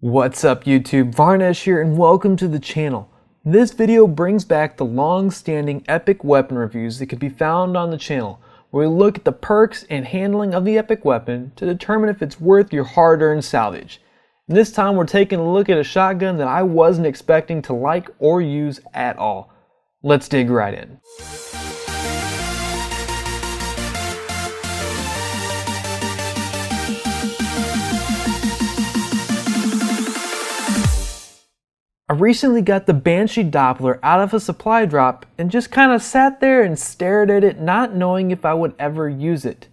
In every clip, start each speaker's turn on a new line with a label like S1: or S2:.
S1: What's up YouTube, Varnesh here and welcome to the channel. This video brings back the long-standing epic weapon reviews that can be found on the channel, where we look at the perks and handling of the epic weapon to determine if it's worth your hard-earned salvage. And this time we're taking a look at a shotgun that I wasn't expecting to like or use at all. Let's dig right in. I recently got the Banshee Doppler out of a supply drop and just kind of sat there and stared at it, not knowing if I would ever use it.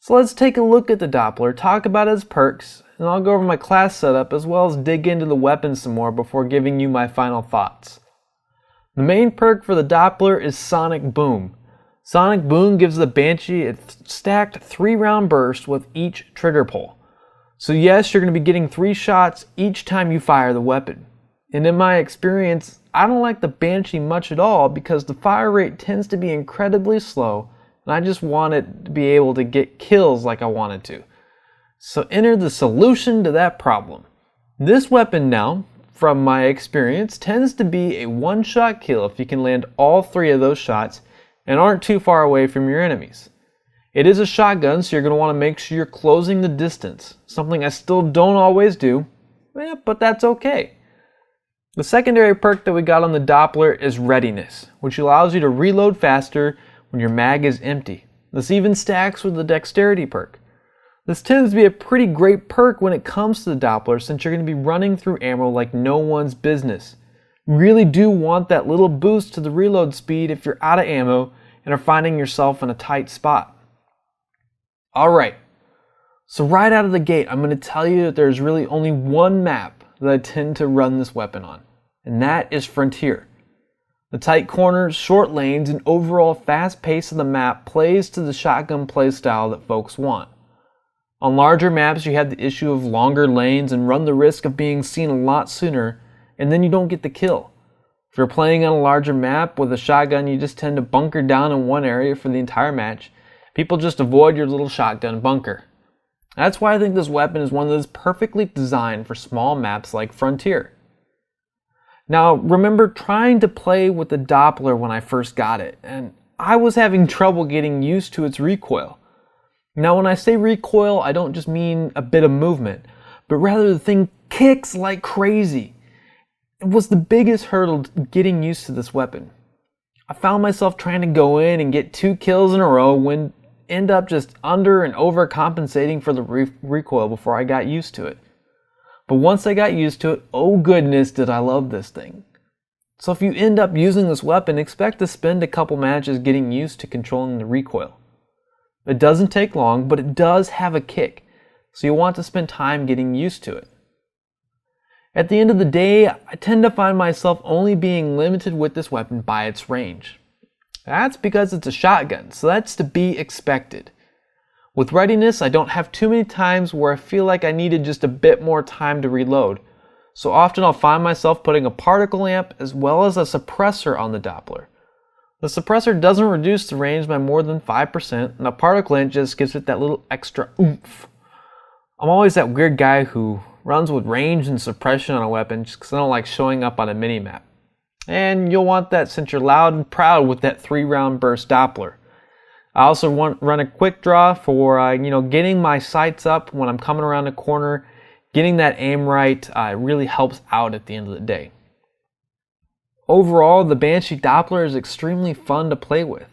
S1: So let's take a look at the Doppler, talk about its perks, and I'll go over my class setup as well as dig into the weapon some more before giving you my final thoughts. The main perk for the Doppler is Sonic Boom. Sonic Boom gives the Banshee a stacked 3-round burst with each trigger pull. So yes, you're going to be getting 3 shots each time you fire the weapon. And in my experience, I don't like the Banshee much at all because the fire rate tends to be incredibly slow and I just want it to be able to get kills like I wanted to. So enter the solution to that problem. This weapon now, from my experience, tends to be a one-shot kill if you can land all 3 of those shots and aren't too far away from your enemies. It is a shotgun, so you're going to want to make sure you're closing the distance, something I still don't always do, but that's okay. The secondary perk that we got on the Doppler is Readiness, which allows you to reload faster when your mag is empty. This even stacks with the Dexterity perk. This tends to be a pretty great perk when it comes to the Doppler since you're going to be running through ammo like no one's business. You really do want that little boost to the reload speed if you're out of ammo and are finding yourself in a tight spot. Alright, so right out of the gate I'm going to tell you that there's really only one map that I tend to run this weapon on, and that is Frontier. The tight corners, short lanes, and overall fast pace of the map plays to the shotgun playstyle that folks want. On larger maps you have the issue of longer lanes and run the risk of being seen a lot sooner, and then you don't get the kill. If you're playing on a larger map with a shotgun, you just tend to bunker down in one area for the entire match. People just avoid your little shotgun bunker. That's why I think this weapon is one that is perfectly designed for small maps like Frontier. Now, remember trying to play with the Doppler when I first got it, and I was having trouble getting used to its recoil. Now, when I say recoil, I don't just mean a bit of movement, but rather the thing kicks like crazy. It was the biggest hurdle to getting used to this weapon. I found myself trying to go in and get 2 kills in a row when end up just under and overcompensating for the recoil before I got used to it. But once I got used to it, oh goodness did I love this thing. So if you end up using this weapon, expect to spend a couple matches getting used to controlling the recoil. It doesn't take long, but it does have a kick, so you'll want to spend time getting used to it. At the end of the day, I tend to find myself only being limited with this weapon by its range. That's because it's a shotgun, so that's to be expected. With Readiness, I don't have too many times where I feel like I needed just a bit more time to reload, so often I'll find myself putting a particle amp as well as a suppressor on the Doppler. The suppressor doesn't reduce the range by more than 5%, and the particle amp just gives it that little extra oomph. I'm always that weird guy who runs with range and suppression on a weapon just because I don't like showing up on a mini-map. And you'll want that since you're loud and proud with that 3-round burst Doppler. I also run a quick draw for getting my sights up when I'm coming around a corner. Getting that aim right really helps out at the end of the day. Overall, the Banshee Doppler is extremely fun to play with.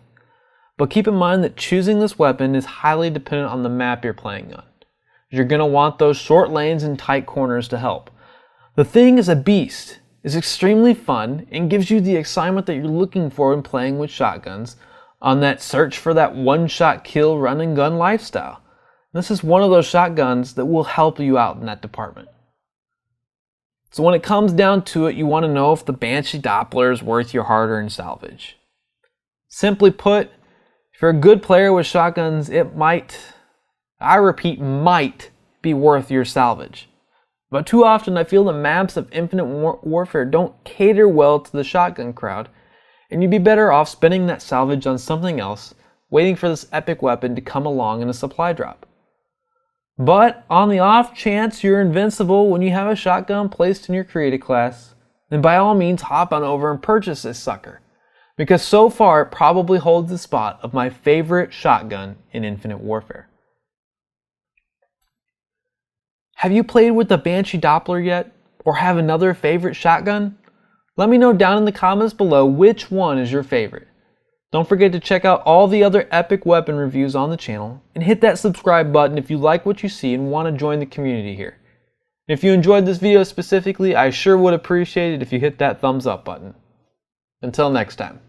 S1: But keep in mind that choosing this weapon is highly dependent on the map you're playing on. You're going to want those short lanes and tight corners to help. The thing is a beast. It's extremely fun and gives you the excitement that you're looking for in playing with shotguns on that search for that one-shot kill run and gun lifestyle. This is one of those shotguns that will help you out in that department. So when it comes down to it, you want to know if the Banshee Doppler is worth your hard-earned salvage. Simply put, if you're a good player with shotguns, it might, I repeat, might be worth your salvage. But too often I feel the maps of Infinite Warfare don't cater well to the shotgun crowd, and you'd be better off spending that salvage on something else, waiting for this epic weapon to come along in a supply drop. But on the off chance you're invincible when you have a shotgun placed in your created class, then by all means hop on over and purchase this sucker, because so far it probably holds the spot of my favorite shotgun in Infinite Warfare. Have you played with the Banshee Doppler yet, or have another favorite shotgun? Let me know down in the comments below which one is your favorite. Don't forget to check out all the other epic weapon reviews on the channel, and hit that subscribe button if you like what you see and want to join the community here. If you enjoyed this video specifically, I sure would appreciate it if you hit that thumbs up button. Until next time.